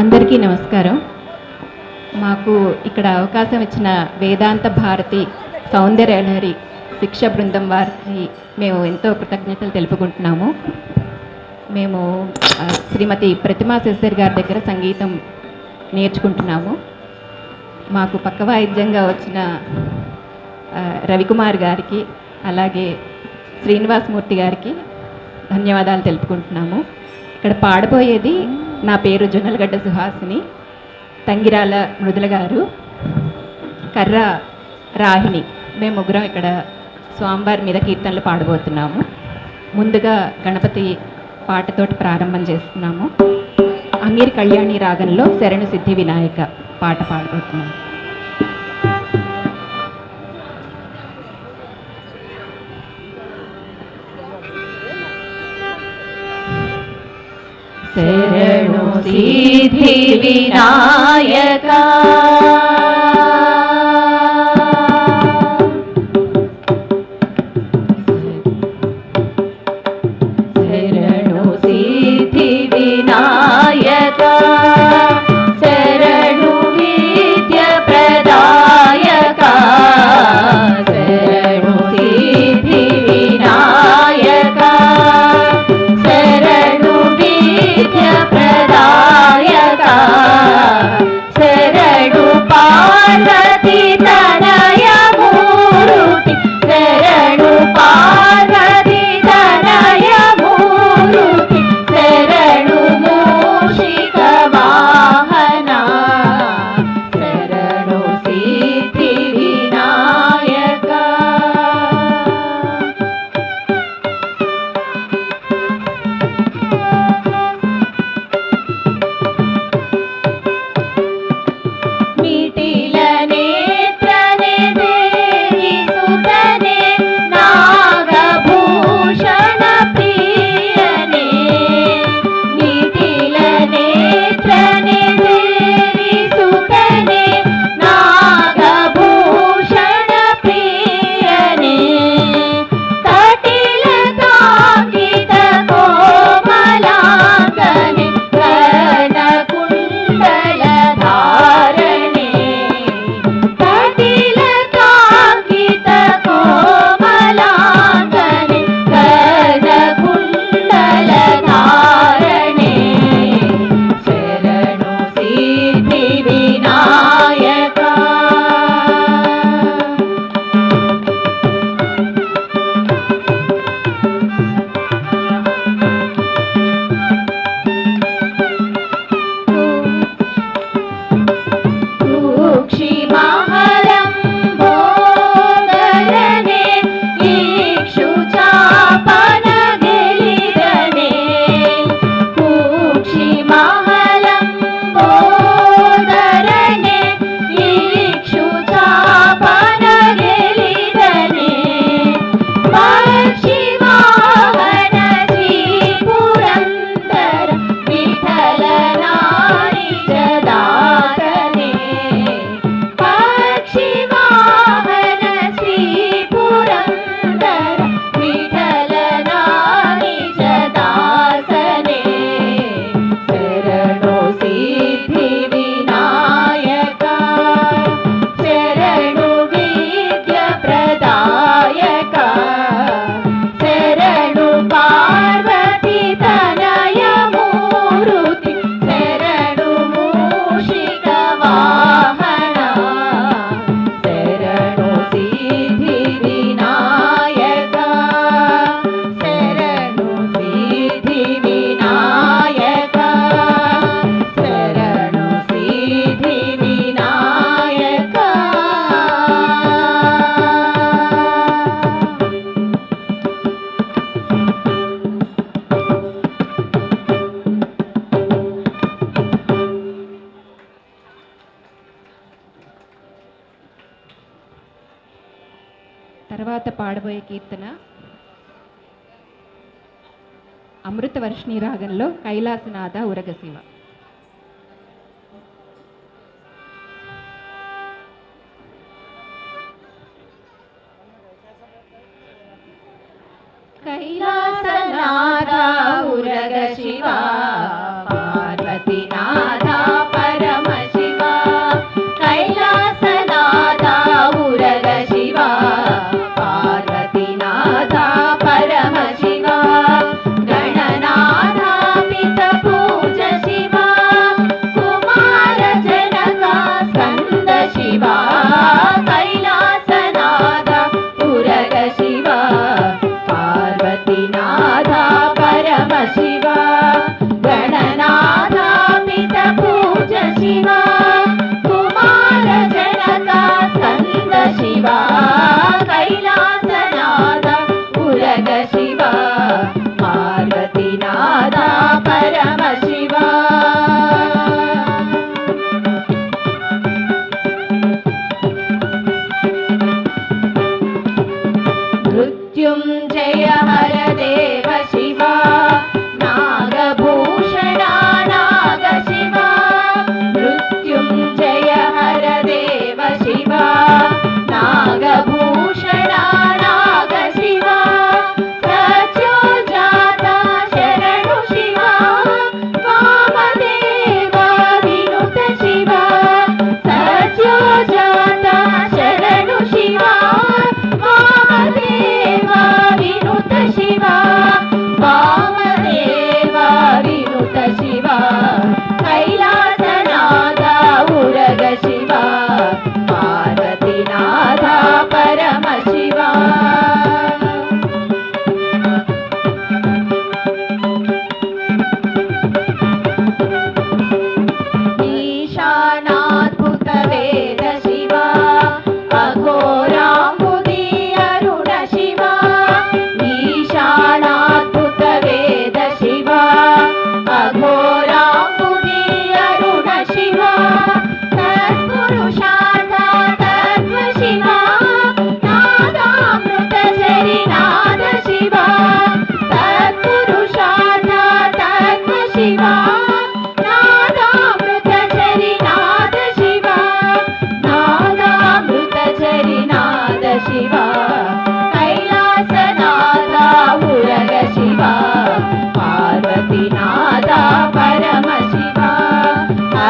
అందరికీ నమస్కారం. మాకు ఇక్కడ అవకాశం ఇచ్చిన వేదాంత భారతి సౌందర్యలహరి శిక్ష బృందం వారికి మేము ఎంతో కృతజ్ఞతలు తెలుపుకుంటున్నాము. మేము శ్రీమతి ప్రతిమా శశిధర్ గారి దగ్గర సంగీతం నేర్చుకుంటున్నాము. మాకు పక్క వాయిద్యంగా వచ్చిన రవికుమార్ గారికి అలాగే శ్రీనివాసమూర్తి గారికి ధన్యవాదాలు తెలుపుకుంటున్నాము. ఇక్కడ పాడబోయేది నా పేరు జొన్నలగడ్డ సుహాసిని, తంగిరాల మృదుల గారు, కర్ర రాహిణి. మేము ముగ్గురం ఇక్కడ స్వామివారి మీద కీర్తనలు పాడబోతున్నాము. ముందుగా గణపతి పాటతోటి ప్రారంభం చేస్తున్నాము. అంగీర్ కళ్యాణి రాగంలో శరణు సిద్ధి వినాయక పాట పాడబోతున్నాము. శరణు సిద్ధి వినాయక శరణు సిద్ధి వినాయక శరణు విద్య ప్రదాయక శరణు సిద్ధి వినాయక శరణు విద్య ప్రదాయక శరణు పార్వతి తనయ మూర్తి శరణు పార్వతి తనయ మూర్తి శరణు మూషిక వాహన శరణు సిద్ధి వినాయక మిటిల నేత్రనే దేవి సుతనే నాగభూషణ ప్రియనే మిటిల నేత్రనే దేవి సుతనే నాగభూషణ ప్రియనే తటిల కాంకిత కోమలాంగనే కర్ణకుండల ధారణే తటిల కాంకిత కోమలాంగనే కర్ణకుండల ధారణే శరణు సిద్ధి వినాయక క్షిమహలంబోదరనే ఇక్షుచాపన గెలిదనే క్షిమహలంబోదరనే ఇక్షుచాపన గెలిదనే పక్షివాహన శ్రీ పురందర విఠల నారిజ దాతనే పక్షివాహన శ్రీ పురందర విఠల నారిజ దాసనే శరణు సిద్ధి వినాయక శరణు విద్య ప్రదాయక శరణు పార్వతి తనయ మూర్తి శరణు మూషిక వాహన శరణు సిద్ధి వినాయక శరణు సిద్ధి వినాయక శరణు సిద్ధి వినాయక తర్వాత పాడబోయే కీర్తన అమృతవర్షిణి రాగంలో కైలాసనాథ ఉరగశివ. కైలాసనాథ ఉరగశివ పార్వతీనాథ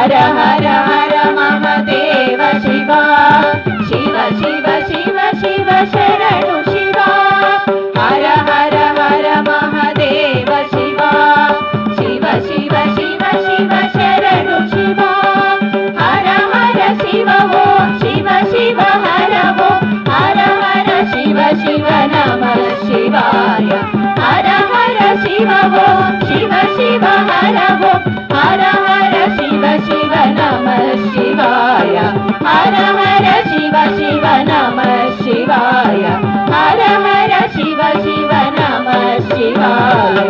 हर हर हर महादेव शिवा शिव शिव शिव शिव शरणु शिवा हर हर हर महादेव शिवा शिव शिव शिव शिव शरणु शिवा हर हर शिव वो शिव शिव हर वो हर हर शिव शिव नमः शिवाय हर हर शिव वो शिव शिव हर वो हर हर शिव शिव नमः शिवाय हर हर शिव शिव नमः शिवाय हर हर शिव शिव नमः शिवाय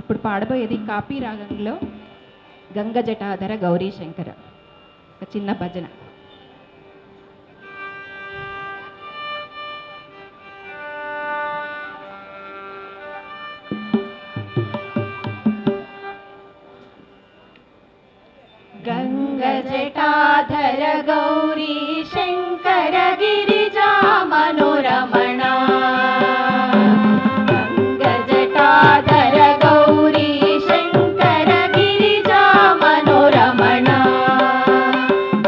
ఇప్పుడు పాడబోయేది కాపీ రాగంలో గంగ జటాధర గౌరీ శంకర ఒక చిన్న భజన. गंग जटाधर गौरी शंकर गिरिजा मनोरमणा गंग जटाधर गौरी शंकर गिरिजा मनोरमणा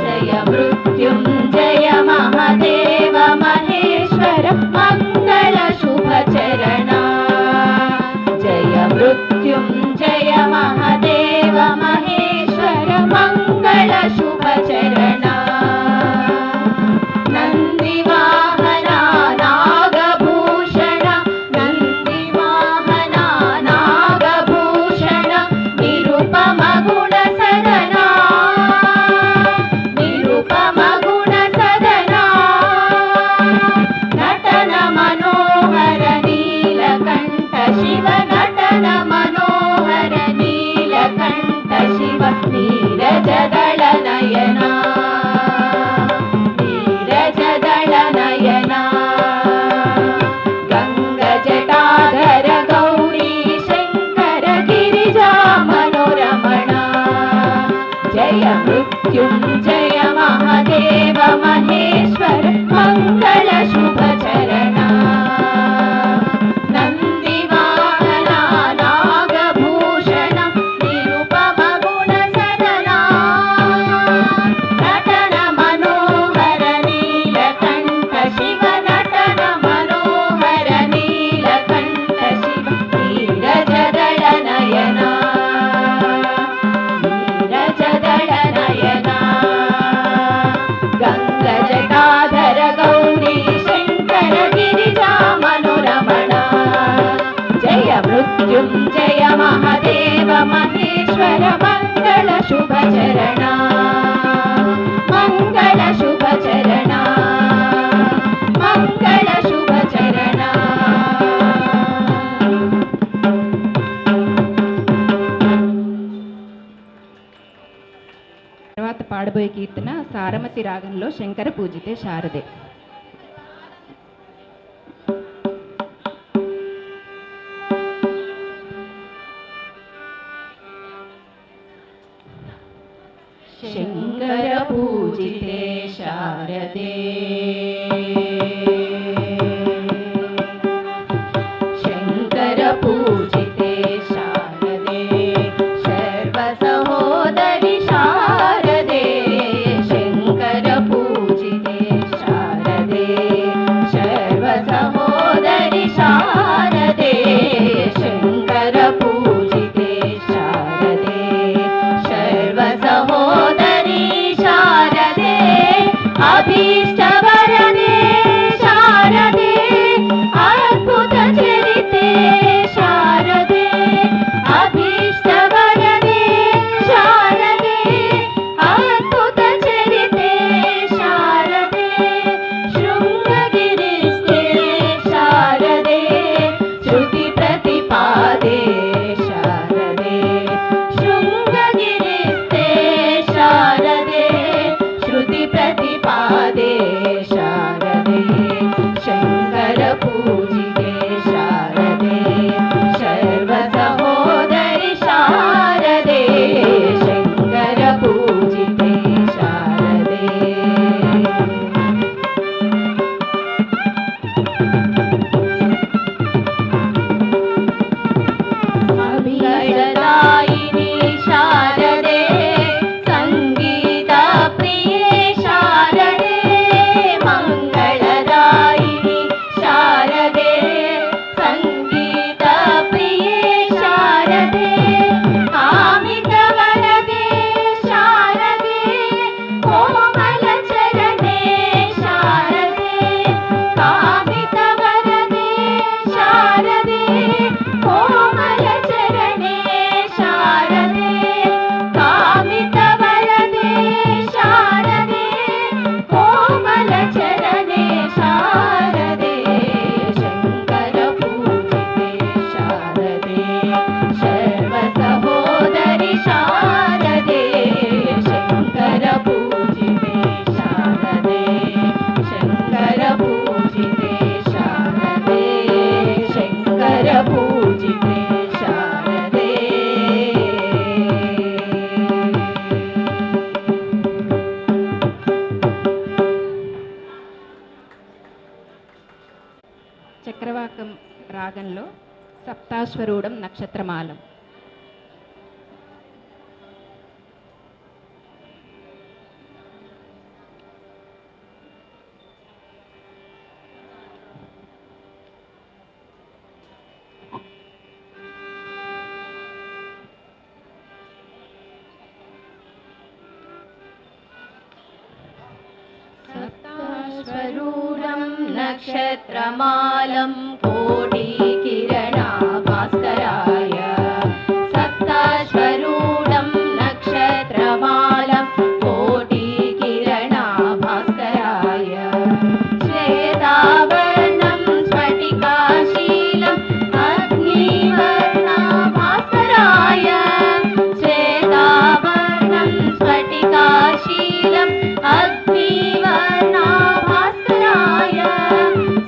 जय मृत्युंजय महादेव महेश्वर मंगल शुभ चरणा जय मृत्युंजय महादेव महेश्वर मंगल शुभ चरणा नंदी वाहना नागभूषण नंदी वाहना नागभूषण निरुपम गुण सदना निरुपम गुण सदना नटन मनोहर नीलकंठ शिव नटन मनोहर नीलकंठ शिव नीरजदल नयना नीरजदल नयना गंग जटाधर गौरी शंकर गिरिजा मनोरमणा जय मृत्युंजय महादेव महेश्वर मंगल शुभ चरणा नंदी वाहना नागभूषण निरुपम गुण सदना नटन मनोहर नीलकंठ शिव नटन मनोहर नीलकंठ शिव नीरजदल नयना नीरजदल नयना गंग जटाधर गौरी शंकर गिरिजा मनोरमणा जय मृत्युंजय महादेव महेश्वर मंगल शुभ चरणा मंगल शुभ चरणा मंगल शुभ चरणा తర్వాత పాడబోయే కీర్తన సారమతి రాగంలో శంకర పూజితే శారదే. शंकर पूजिते शारदे शंकर पूजिते शारदे सर्वसहोदरि शारदे शंकर पूजिते शारदे सर्वसहोदरि शारदे शंकर पूजिते शारदे सर्वसहोदरि शारदे अभीष्टवर రాగంలో సప్తాశ్వరూఢం నక్షత్రమాలం. సప్తాశ్వరూఢం నక్షత్రమాలం కోటి కిరణా భాస్కరాయ. సప్తాశ్వరూఢం నక్షత్రమాలం కోటి కిరణా భాస్కరాయ. శ్వేతావర్ణం స్ఫటికాశీలం అగ్నివర్ణా భాస్కరాయ. శ్వేతావర్ణం స్ఫటికాశీలం అగ్నివర్ణా భాస్కరాయ.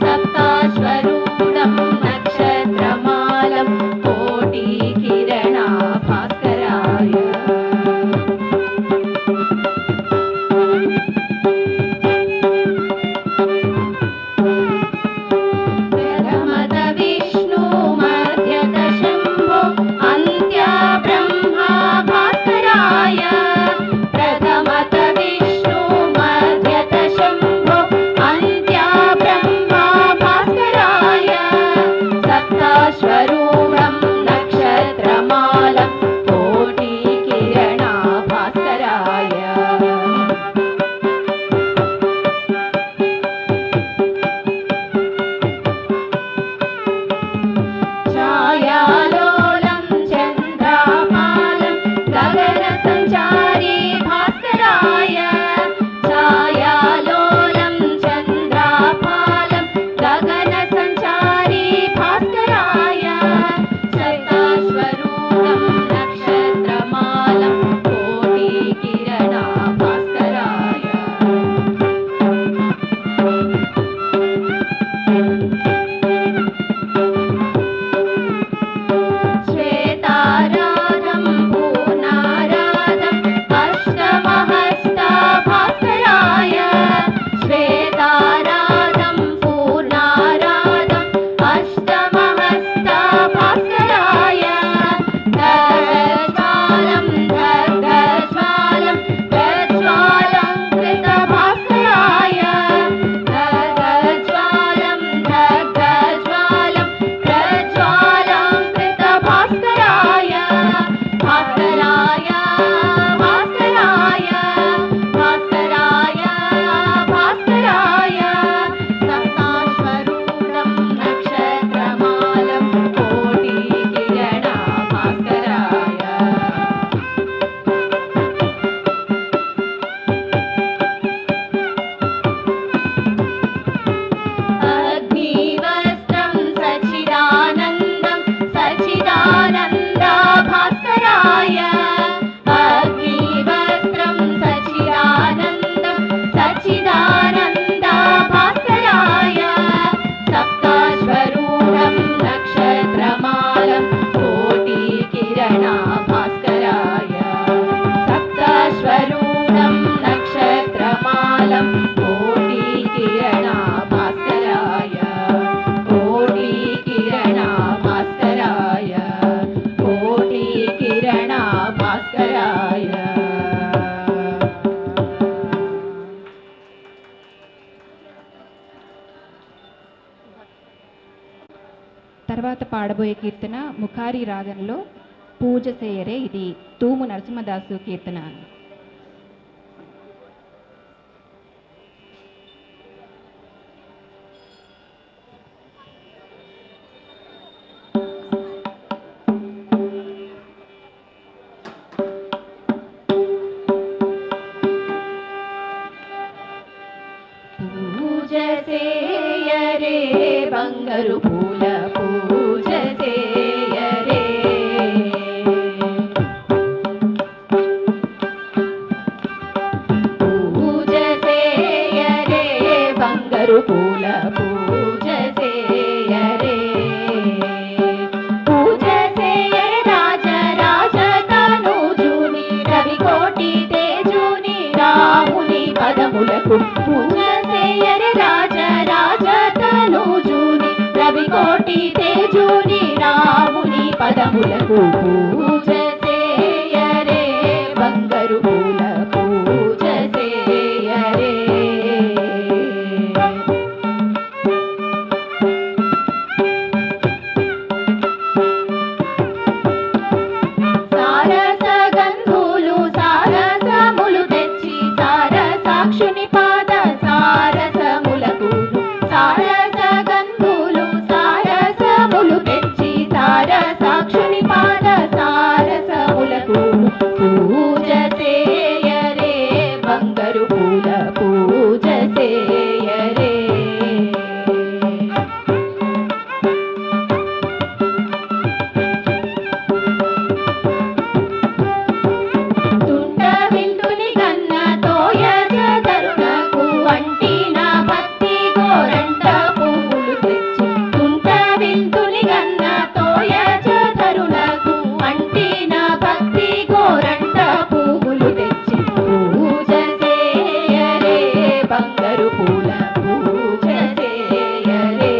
సప్తాశ్వరూఢం నక్షత్రమాలం కోటి కిరణా భాస్కరాయ. ప్రథమత విష్ణు మధ్యత శంభో అంత్య బ్రహ్మ భాస్కరాయ. ప్రథమత విష్ణు మధ్యత శంభో అంత్య బ్రహ్మ భాస్కరాయ. సప్తాశ్వరూఢం నక్షత్రమాలం కోటి కిరణా భాస్కరాయ. ఛాయాలోలం చంద్రపాలం గగన సంచారీ భాస్కరాయ. ఛాయాలోలం చంద్రపాలం గగన సంచారీ భాస్కరాయ. సప్తాశ్వరూఢం నక్షత్రమాలం కోటి కిరణా భాస్కరాయ. శ్వేతారాధం పూర్ణారాధం అష్టమహస్త భాస్కరాయ. శ్వేతారాధం పూర్ణారాధం అష్టమహస్త భాస్కరాయ. దర్గజ్వాలం దర్గజ్వాలం ప్రజ్వాలంకృత భాస్కరాయ. దర్గజ్వాలం దర్గజ్వాలం ప్రజ్వాలంకృత భాస్కరాయ. భాస్కరాయ భాస్కరాయ భాస్కరాయ భాస్కరాయ. సప్తాశ్వరూఢం నక్షత్రమాలం కోటి కిరణా భాస్కరాయ. అగ్నివస్త్రం సచ్చిదానందం సచ్చిదానంద భాస్కరాయ. అగ్నివస్త్రం సచ్చిదానందం సచ్చిదానంద భాస్కరాయ. సప్తాశ్వరూఢం నక్షత్రమాలం కోటి కిరణా భాస్కరాయ. సప్తాశ్వరూఢం నక్షత్రమాలం కోటి కిరణా భాస్కరాయ. కోటి కిరణా భాస్కరాయ. కోటి కిరణా భాస్కరాయ. తర్వాత పాడబోయే కీర్తన ముఖారి రాగంలో పూజ చేయరే. ఇది తూము నరసింహదాసు కీర్తన. పూజ చేయరే బంగారు పూల పూజ చేయరే. పూజ చేయరే బంగారు పూల పూజ చేయరే. పూజ చేయరే రాజ రాజ తనూజుని రవికోటి తేజుని రాముని పదములకు. పూజ చేయరే రాజ రాజ తనూజుని రవికోటి పూజ చేయరే బంగారు పూల పూజ చేయరే సారస గంధులు సారసములు తెచ్చి సారసాక్షుని పాద సారసములకు సారస గంధులు సారసములు తెచ్చి సారసాక్షుని పాద సారసములకు పూజ చేయరే బంగారు పూల పూజ చేయరే తుంట విందుని గన్న తోయజ తరుణకు వంటిన భక్తి గోరంట పువ్వులు తెచ్చి తుంట విందుని గన్న తోయజ తరుణకు వంటిన భక్తి గోరంట పువ్వులు తెచ్చి పూజ చేయరే బంగారు పూల పూజ చేయరే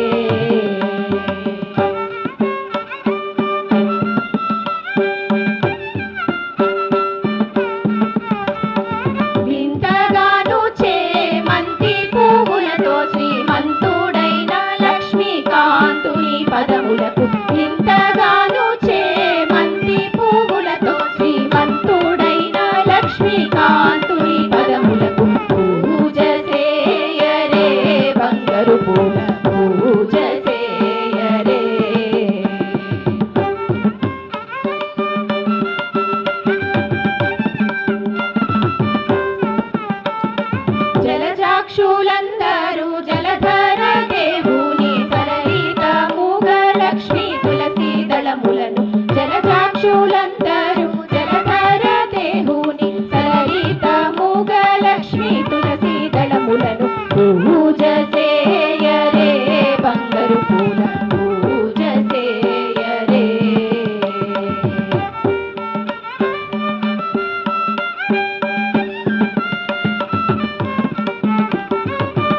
వింతగాను చేమంతి పువ్వులతో శ్రీమంతుడైన లక్ష్మీకాంతుని పదములకు వింతగాను చేమంతి పువ్వులతో శ్రీమంతుడైన లక్ష్మీకాంతుని పదములకు పూజ చేయరే బంగారు పూల పూజ చేయరే జలజాక్షులందరూ జలధర దేవుని సలలిత మూగ లక్ష్మీ తులసి దళములను జలజాక్షులందరూ జలధర దేవుని సలలిత మూగ లక్ష్మీ తులసి దళములను పూజ చేయరే బంగారు పూల పూజ చేయరే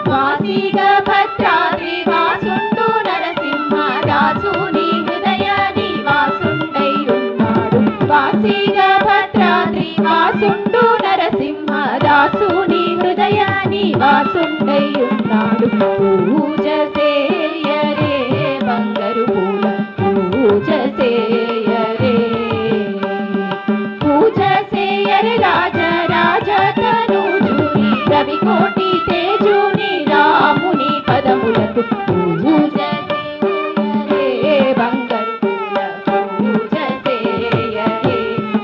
వాసిగ భద్రాద్రి వాసుండు నరసింహ దాసుని హృదయ నివాసుండై ఉన్నాడు వాసిగ భద్రాద్రి వాసుండు నరసింహ దాసుని హృదయ నివాసుండై ఉన్నాడు పూజ చేయరే బంగారు పూల పూజ చేయరే పూజ చేయరే రాజ రాజ తనూజుని రవికోటి తేజుని రాముని పదములకు పూజ చేయరే బంగారు పూల పూజ చేయరే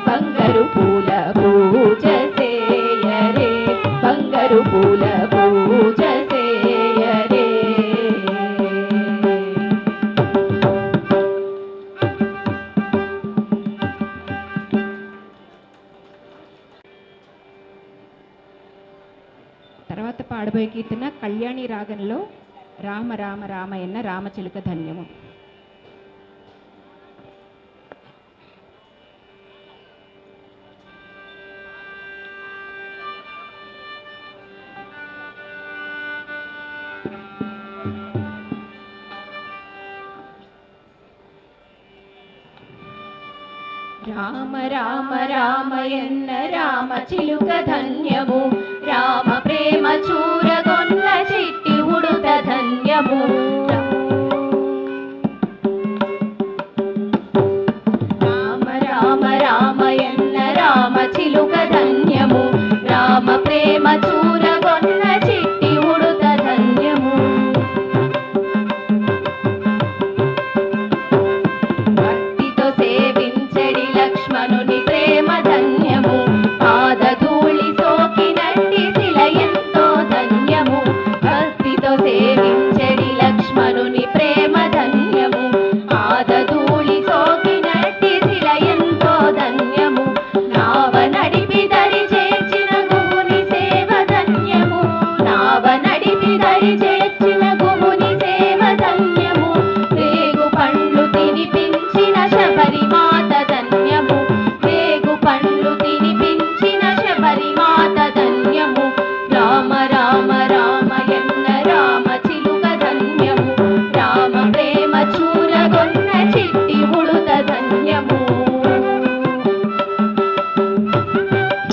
బంగారు పూల పూజ చేయరే బంగారు పూల పూజ చేయరే తర్వాత పాడబోయే కీర్తన కళ్యాణి రాగంలో రామ రామ రామయన్న రామచిలుక ధన్యము. రామ రామ రామయన్న రామ చిలుక ధన్యము రామ ప్రేమ చూరగొన్న చిట్టి ఉడుత ధన్యము రామ రామ రామయన్న రామ చిలుక ధన్యము రామ ప్రేమ చూరగొన్న చిట్టి ఉడుత ధన్యము భక్తితో సేవించడి లక్ష్మణుని ప్రేమ ధన్యము పాదధూళి సోకినట్టి శిల ఎంతో ధన్యము భక్తితో సేవించడి లక్ష్మణు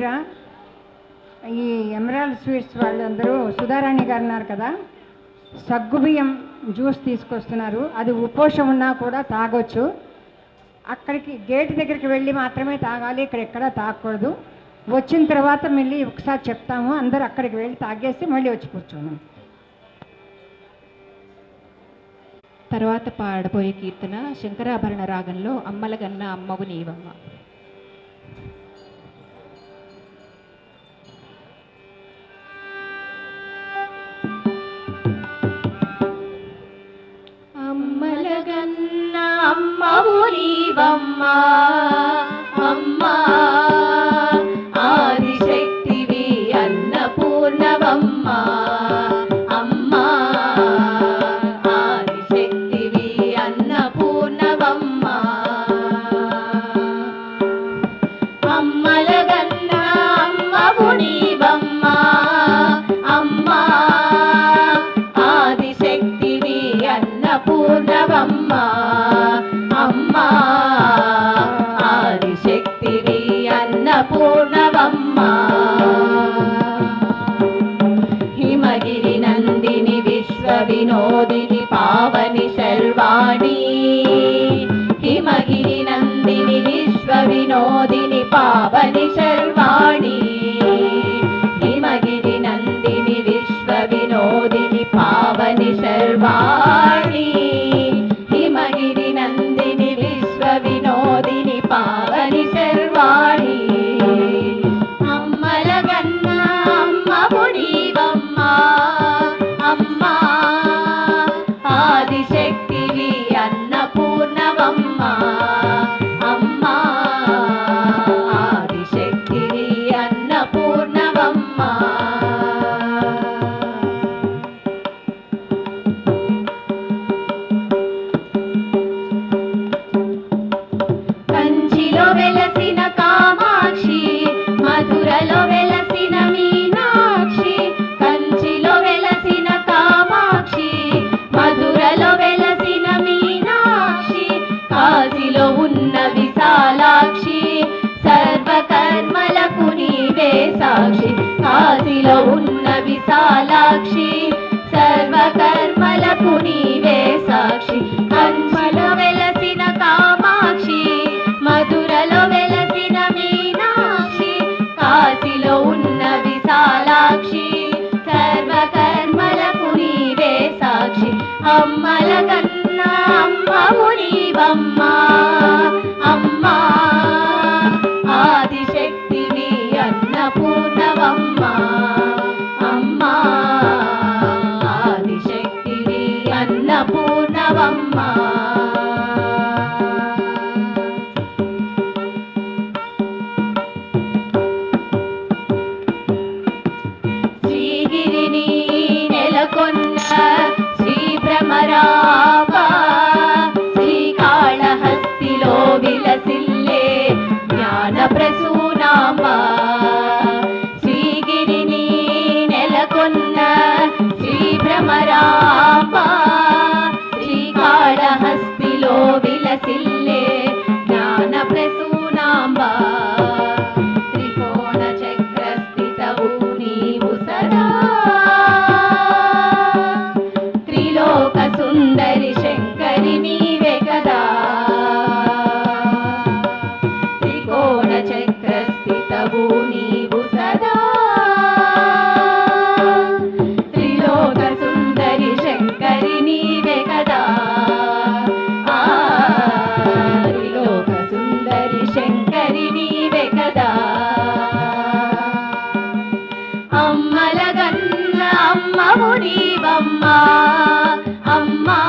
దగ్గర ఈ ఎమరాల్డ్ స్వీట్స్ వాళ్ళందరూ సుధారాణి గారు ఉన్నారు కదా, సగ్గుబియ్యం జ్యూస్ తీసుకొస్తున్నారు. అది ఉపోషం ఉన్నా కూడా తాగొచ్చు. అక్కడికి గేట్ దగ్గరికి వెళ్ళి మాత్రమే తాగాలి, ఇక్కడ ఎక్కడా తాగకూడదు. వచ్చిన తర్వాత మళ్ళీ ఒకసారి చెప్తాము, అందరూ అక్కడికి వెళ్ళి తాగేసి మళ్ళీ వచ్చి కూర్చోండి. తర్వాత పాడబోయే కీర్తన శంకరాభరణ రాగంలో అమ్మలగన్న అమ్మవు నీవమ్మ. అమ్మలగన్న అమ్మవు నీవమ్మ అమ్మా, ఆదిశక్తివి అన్నపూర్ణవమ్మ అమ్మా, ఆదిశక్తివి అన్నపూర్ణవమ్మ. అమ్మలగన్న అమ్మవు నీవమ్మ అమ్మా, ఆదిశక్తివి అన్నపూర్ణవమ్మ అమ్మా, ఆదిశక్తివి అన్నపూర్ణవమ్మ. హిమగిరి నందిని విశ్వ వినోదిని పావని శర్వాణి, హిమగిరి నందిని విశ్వ వినోదిని పావని శర్వాణి, హిమగిరి నందిని విశ్వ వినోదిని పావని శర్వాణి, హిమగిరి నందిని విశ్వ వినోదిని పావని శర్వాణి. అమ్మలగన్న అమ్మవు నీవమ్మ అమ్మా, ఆదిశక్తివి అన్నపూర్ణవమ్మ అమ్మా, ఆదిశక్తివి అన్నపూర్ణవమ్మ. కంచిలో వెలసిన కామాక్షి, మధురలో వెలసిన మీనాక్షి, కంచిలో వెలసిన కామాక్షి, మధురలో వెలసిన మీనాక్షి, కాశీలో ఉన్న విశాలాక్షి, సర్వకర్మలకు నీవే సాక్షి, కాశీలో ఉన్న విశాలాక్షి, సర్వకర్మలకు నీవే సాక్షి. కంచిలో వెలసిన కామాక్షి, మధురలో వెలసిన మీనాక్షి, కాశీలో ఉన్న విశాలాక్షి, సర్వకర్మలకు నీవే సాక్షి. అమ్మలగన్న అమ్మవు నీవమ్మ అమ్మా, ఆదిశక్తివి అన్నపూర్ణవమ్మ అమ్మా, ఆదిశక్తివి అన్నపూర్ణవమ్మ. శ్రీగిరిని నెలకొన్న శ్రీ భ్రమరాంబ, శ్రీకాళహస్తిలో విలసిల్లే జ్ఞాన ప్రసూనాంబ, శ్రీగిరిని నెలకొన్న శ్రీ భ్రమరాంబ, శ్రీకాళహస్తిలో విలసిల్లే జ్ఞాన ప్రసూనాంబ. త్రికోణ చక్రస్థితవు నీవు సదా, త్రిలోక సుందరి శంకరి నీవే కదా, త్రికోణ చక్రస్థితవు నీవు సదా, త్రిలోక సుందరి శంకరి నీవే కదా, త్రిలోక సుందరి శంకరి నీవే కదా. అమ్మలగన్న అమ్మవు నీవమ్మ అమ్మా,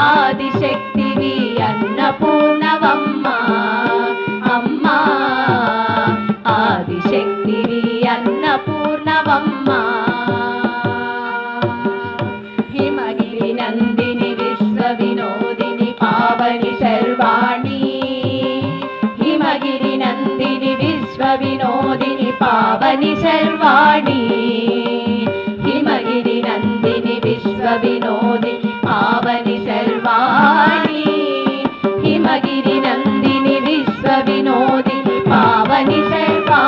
ఆదిశక్తివి అన్నపూర్ణవమ్మ అమ్మా, ఆదిశక్తివి అన్నపూర్ణవమ్మ. హిమగిరి నందిని విశ్వ వినోదిని పావని శర్వాణి, హిమగిరి నందిని విశ్వ వినోదిని పావని శర్వాణి, హిమగిరి నందిని విశ్వ వినోదిని పావని శర్వాణి, హిమగిరి నందిని విశ్వ వినోదిని పావని శర్వాణి.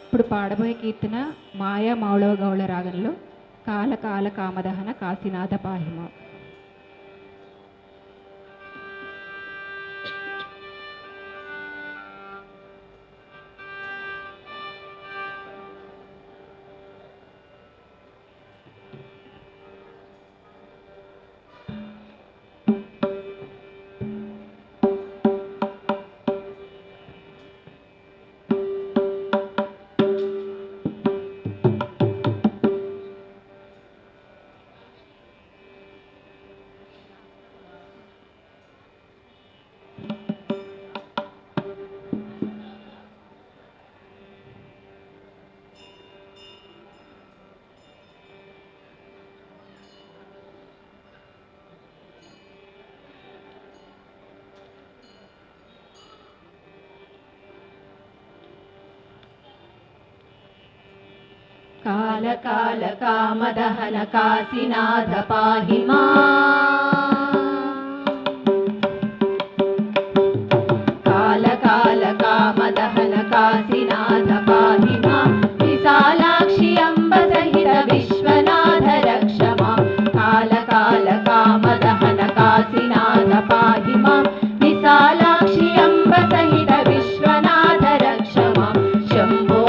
ఇప్పుడు పాడబోయే కీర్తన మాయా మౌళవ గౌళ రాగంలో కాల కాల కామదహన కాశీనాథ పాహిమ. కాల కాల కామదహన కాశీనాథ పాహి కాల కాల కామదహన కాశీనాథ పాహి విశాలాక్షి అంబ సహిత విశ్వనాథ రక్ష కాల కాల కామదహన కాశీనాథ పాహి విశాలాక్షి అంబ సహిత విశ్వనాథ రక్ష శంభో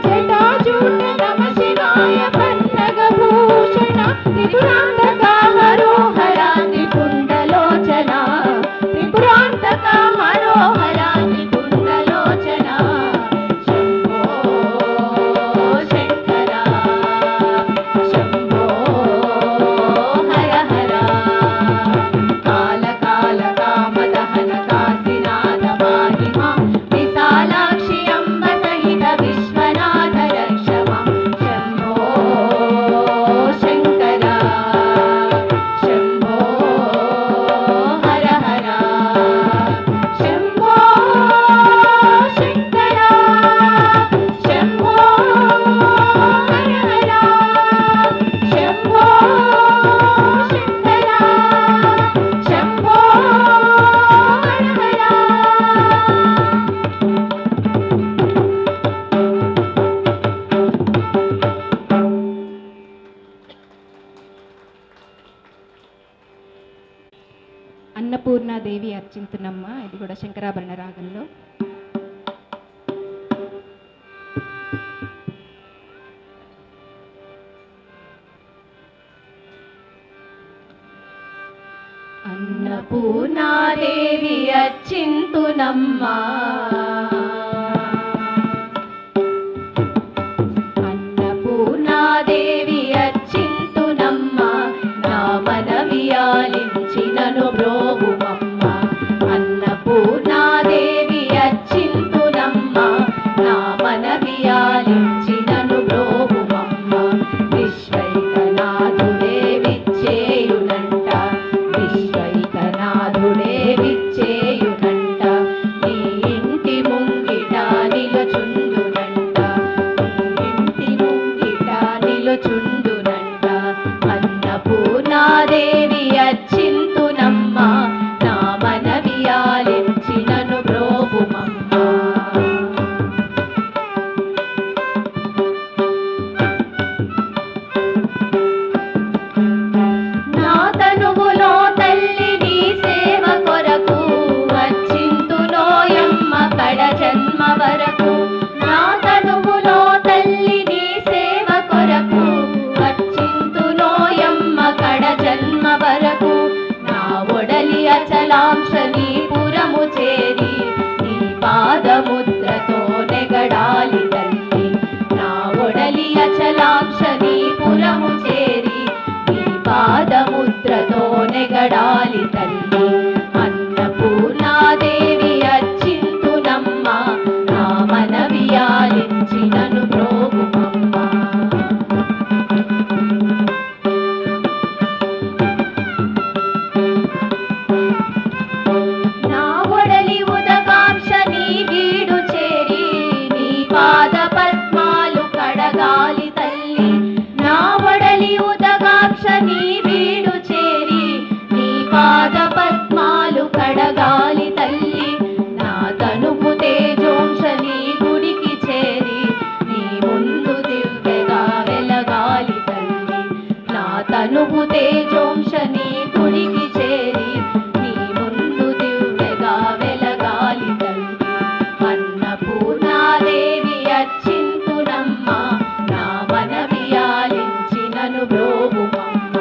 జటాజూట నమ శివాయ పన్నగభూషణ అన్నపూర్ణాదేవి అర్చింతునమ్మ. ఇది కూడా శంకరాభరణ రాగంలో. అన్నపూర్ణాదేవి అర్చింతునమ్మ, అన్నపూర్ణాదేవి అర్చింతునమ్మ, నా మనవి ఆలించినను బ్రోవుమమ్మ. అన్నపూర్ణాదేవి అర్చింతునమ్మ, నా మనవి ఆలించినను బ్రోవుమమ్మ. విశ్వైకనాథుడే విచ్చేయునంట, విశ్వైకనాథుడే విచ్చేయునంట, నీ ఇంటి ముంగిట నిలుచుండునంట, ఇంటి ముంగిట నిలుచుండునంట. అన్నపూర్ణాదేవి అర్చింతునమ్మ, నా మనవి ఆలించినను బ్రోవుమమ్మ. నా తనువులో తల్లి నీ సేవ కొరకు అర్చింతునోయమ్మ కడ జన్మ వరకు. నా తనువులో తల్లి నీ సేవ కొరకు అర్చింతునోయమ్మ కడ జన్మ వరకు. నా ఒడలి అచలాంశ నీ పురము చేరి నీ పాదముద్రతో నెగడాలి తల్లి. నా ఒడలి అచలాంశ నీ పురము చేరి నీ పాదముద్రతో నెగడాలి తల్లి. అన్నపూర్ణాదేవి అర్చింతునమ్మ, నా మనవి ఆలించినను బ్రోవుమమ్మ. నా ఒడలి ఉదకాంక్ష నీ వీడు చేరి నీ పాద పద్మాలు కడగాలి తల్లి. నా ఒడలి ఉదకాంక్ష నీ వీడు చేరి నీ పాద పద్మాలు కడగాలి తల్లి. నా తనుపు తేజోంశ నీ గుడికి చేరి నీ ముందు దివ్యగా వెలగాలి తల్లి. నా తనుపు తేజోంశ నీ గుడికి చేరి నీ ముందు దివ్యగా వెలగాలి తల్లి. అన్నపూర్ణాదేవి అర్చింతునమ్మ, నా మనవి ఆలించినను బ్రోవుమమ్మ.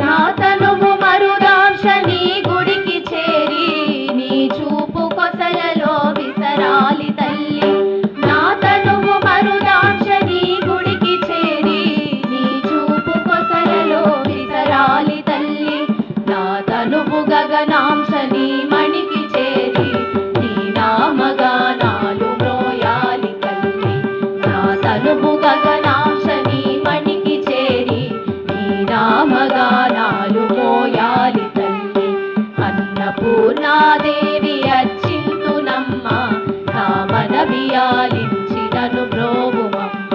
నా తనువు మరుదాంశ నీ గుడికి చేరి నీ చూపు కొసలలో విసరాలి తల్లి. నా తనువు మరుదాంశ నీ గుడికి చేరి నీ చూపు కొసలలో విసరాలి తల్లి. నా తనువు గగనాంశ నీ మణికి చేరి నీ నామగానాలు మ్రోయాలి తల్లి. నా తనువు గగనాంశ నీ మణికి చేరి నీ నామగానాలు మోయాలి తల్లి. అన్నపూర్ణాదేవి అర్చింతునమ్మ, నా మనవి ఆలించినను బ్రోవుమమ్మ.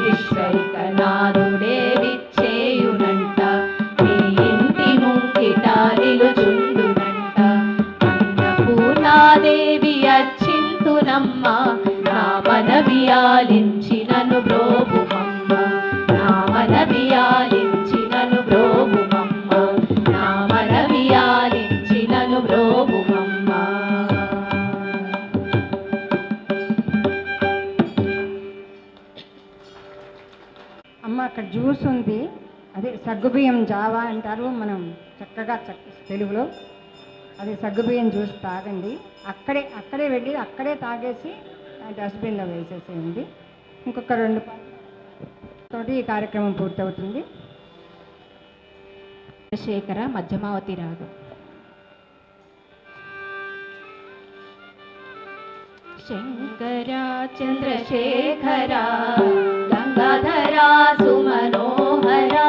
విశ్వైకనాథుడే విచ్చేయునంట, నీ ఇంటి ముంగిట నిలుచుండునంట. అన్నపూర్ణాదేవి అర్చింతునమ్మ, నా మనవి ఆలించినను బ్రోవుమమ్మ. నా మనవి ఆలించినను బ్రోవుమమ్మ, నా మనవి ఆలించినను బ్రోవుమమ్మ. అమ్మ అక్కడ జ్యూస్ ఉంది, అదే సగ్గుబియ్యం జావా అంటారు మనం చక్కగా తెలుగులో. అదే సగ్గుబియ్యం జ్యూస్ తాగండి. అక్కడే వెళ్ళి అక్కడే తాగేసి డస్ట్బిన్లో వేసేసేయండి. ఇంకొక 2 తోటి ఈ కార్యక్రమం పూర్తవుతుంది. శేఖర మధ్యమావతి రాగం. శంకరా చంద్రశేఖరా గంగాధరా సుమనోహరా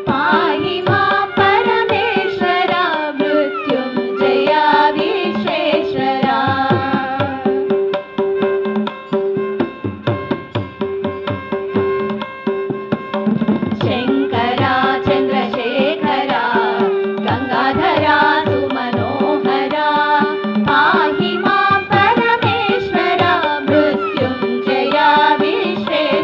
పాహి మాం పరమేశ్వరా మృత్యుంజయా విశ్వేశ్వరా. శంకరా చంద్రశేఖరా గంగాధరా సుమనోహరా పాహి మాం పరమేశ్వరా మృత్యుంజయా విశ్వేశ్వరా.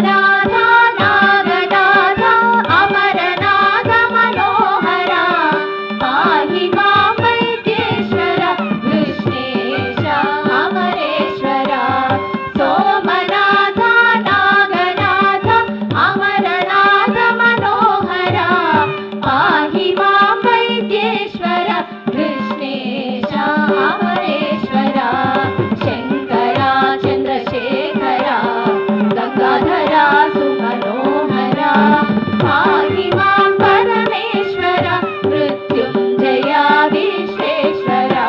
सोमनाथ नागनाथ अमरनाथ मनोहर पाहि मां वैद्येश्वर कृष्णेश अमरेश्वर सोमनाथ नागनाथ अमरनाथ मनोहर पाहि मां वैद्येश्वर कृष्णेश अमरेश्वर शंकरा चंद्रशेखरा गंगाधरा सुमनोहरा पाहि मां परमेश्वर मृत्युंजया विश्वेश्वरा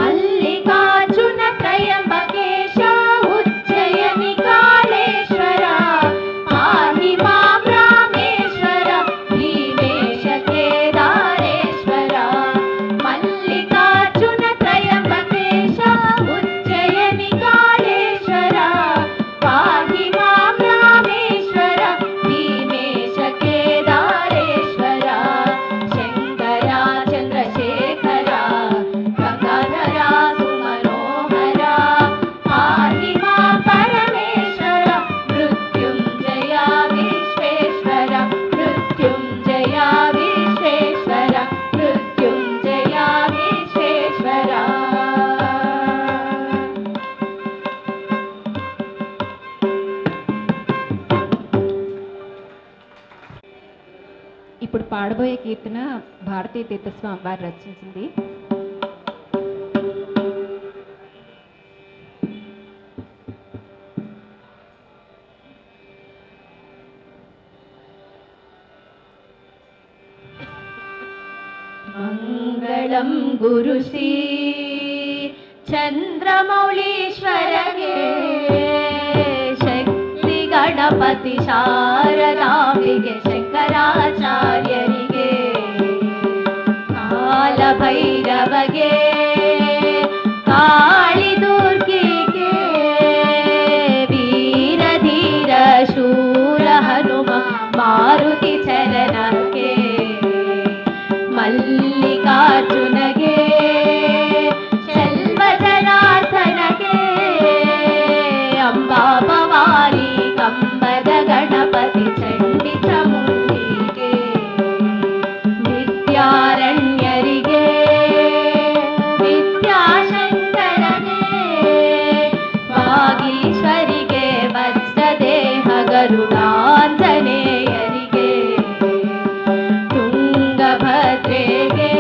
मल्लिकार्जुन त्रयंबकेश उज्जयिनी कालेश्वर पाहि मां रामेश्वर भीमेश केदारेश्वर मल्लिकार्जुन त्रयंबकेश उज्जयिनी कालेश्वर पाहि मां रामेश्वर भीमेश केदारेश्वर शंकरा चंद्रशेखरा गंगाधरा सुमनोहरा पाहि मां परमेश्वर मृत्युंजया विश्वेश्वर मृत्युंजया विश्वेश्वर मृत्युंजया विश्वेश्वर ఇప్పుడు పాడబోయే కీర్తన భారతీ తీర్థస్వామి వారు రచించింది. मंगलम गुरुश्री चंद्रमौलीश्वरगे शक्ति गणपति शारदांबिके शंकराचार्यरिगे काल भैरवगे काली दुर्गिगे वीर धीर शूर हनुम मारुति चरणके मल्लिकार्जुनगे शल्वजनार्दनगे अंबा भवानी कंबद गणपति चंडी चामुंडिगे विद्यारण्यरिगे विद्याशंकरगे वागीश्वरिगे वत्सदेह गरुडांजनेयरिगे ತುಂಗಭದ್ರೆಗೆ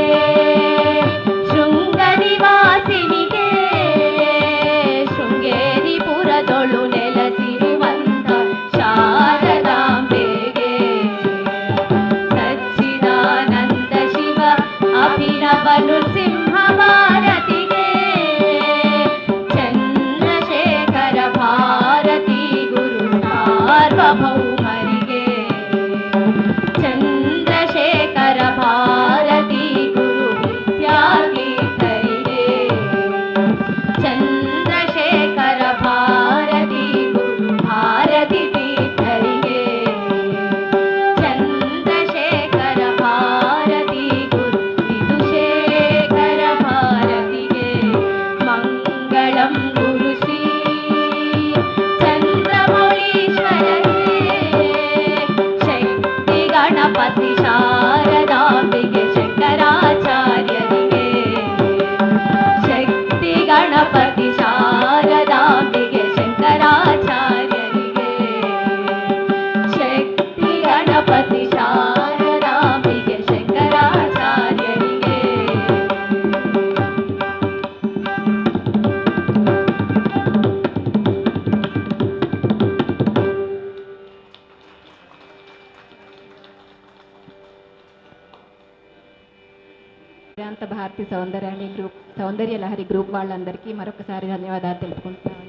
ಶೃಂಗನಿವಾಸಿನಿಗೆ ಶೃಂಗೇರಿಪುರದೊಳು ನೆಲೆಸಿರುವಂತ ಶಾರದಾಂಬೆಗೆ ಸಚ್ಚಿದಾನಂದ ಶಿವ ಅಭಿನವ ನೃಸಿಂಹ ಭಾರತಿಗೆ ಚಂದ್ರಶೇಖರ ಭಾರತಿ ಗುರು ಸಾರ್ವಭೌಮರಿಗೆ ಚಂದ್ರಶೇಖರ ಭಾರತಿ ಗುರು ವಿದ್ಯಾಗೀತರಿಗೆ ಚಂದ್ರಶೇಖರ ಭಾರತಿ ಗುರು ಭಾರತಿ ತೀರ್ಥರಿಗೆ ಚಂದ್ರಶೇಖರ ಭಾರತಿ ಗುರು ವಿಧುಶೇಖರ ಭಾರತಿಗೆ ಮಂಗಳಂ ಗುರುಶ್ರೀ ಚಂದ್ರಮೌಳೀಶ್ವರಗೆ ಶಕ್ತಿ ಗಣಪತಿ ಶಾರದಾಂಬಿಗೆ ಶಂಕರಾಚಾರ್ಯರಿಗೆ ಶಕ್ತಿ ಗಣಪತಿ ಶಾರದಾಂಬಿಗೆ ಶಂಕರಾಚಾರ್ಯರಿಗೆ ಶಕ್ತಿ ಗಣಪತಿ ಶಾರದಾಂಬಿಗೆ ಶಂಕರಾಚಾರ್ಯರಿಗೆ వేదాంత భారతి సౌందర్య లహరి గ్రూప్ వాళ్ళందరికీ మరొకసారి ధన్యవాదాలు తెలుపుకుంటున్నాను.